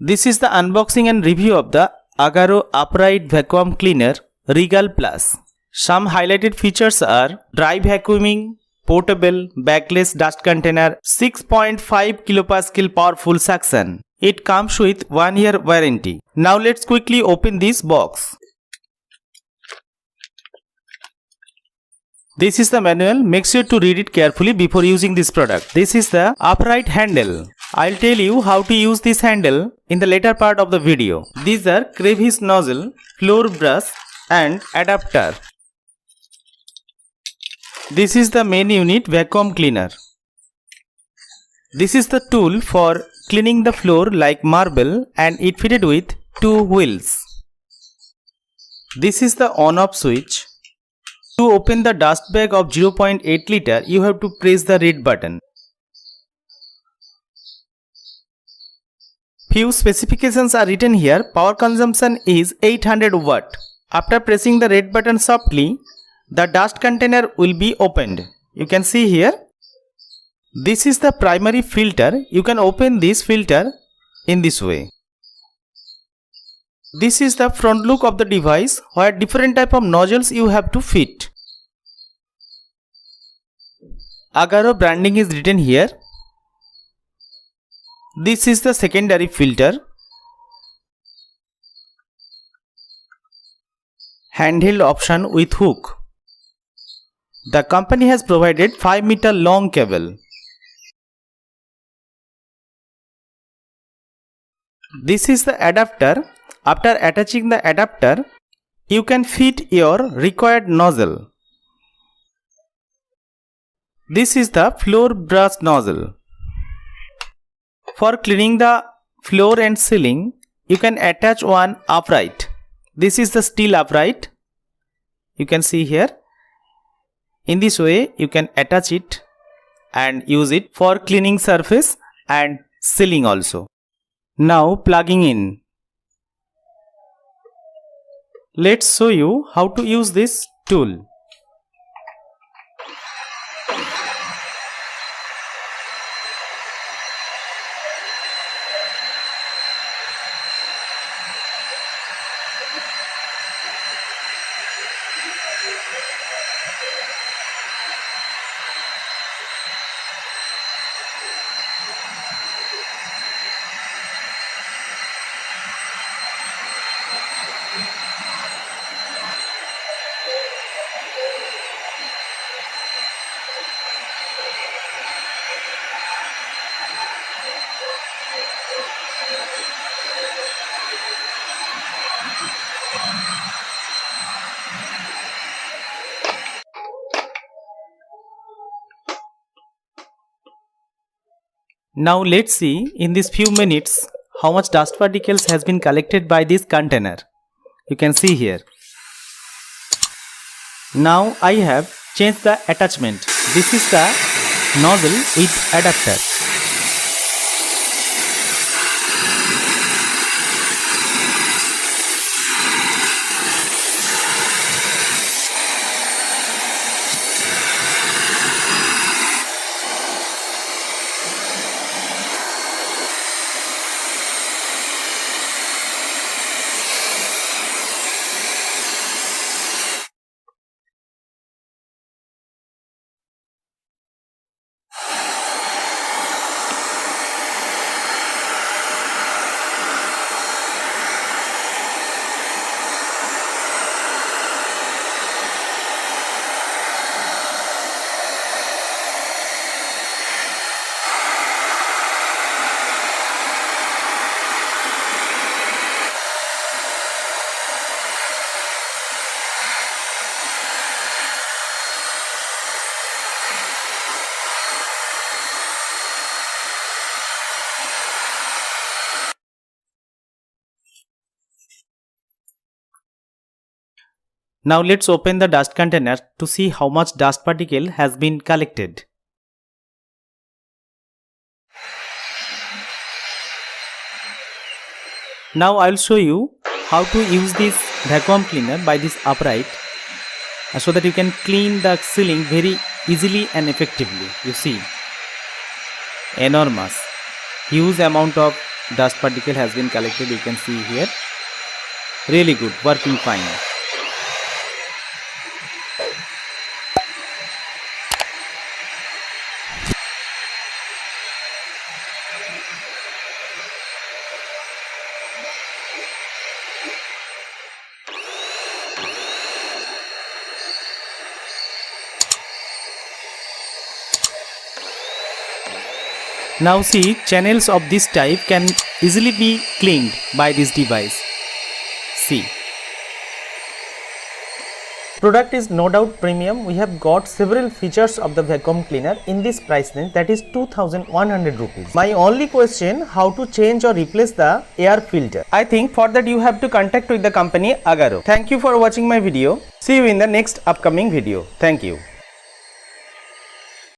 This is the unboxing and review of the AGARO Upright Vacuum Cleaner Regal Plus. Some highlighted features are dry vacuuming, portable, backless dust container, 6.5 kPa powerful suction. It comes with 1 year warranty. Now let's quickly open this box. This is the manual. Make sure to read it carefully before using this product. This is the upright handle. I'll tell you how to use this handle in the later part of the video. These are crevice nozzle, floor brush and adapter. This is the main unit vacuum cleaner. This is the tool for cleaning the floor like marble and it fitted with 2 wheels. This is the on-off switch. To open the dust bag of 0.8 liter, you have to press the red button. Few specifications are written here. Power consumption is 800 watt. After pressing the red button softly, the dust container will be opened. You can see here. This is the primary filter. You can open this filter in this way. This is the front look of the device where different type of nozzles you have to fit. AGARO branding is written here. This is the secondary filter. Handheld option with hook. The company has provided 5 meter long cable. This is the adapter. After attaching the adapter, you can fit your required nozzle. This is the floor brush nozzle. For cleaning the floor and ceiling, you can attach one upright. This is the steel upright. You can see here. In this way, you can attach it and use it for cleaning surface and ceiling also. Now plugging in. Let's show you how to use this tool. Now let's see in these few minutes how much dust particles has been collected by this container. You can see here. Now I have changed the attachment. This is the nozzle with adapter. Now let's open the dust container to see how much dust particle has been collected. Now I'll show you how to use this vacuum cleaner by this upright so that you can clean the ceiling very easily and effectively. You see, enormous, huge amount of dust particle has been collected, you can see here. Really good, working fine. Now see, channels of this type can easily be cleaned by this device. See. Product is no doubt premium. We have got several features of the vacuum cleaner in this price range, that is 2100 rupees. My only question, how to change or replace the air filter? I think for that you have to contact with the company AGARO. Thank you for watching my video. See you in the next upcoming video. Thank you.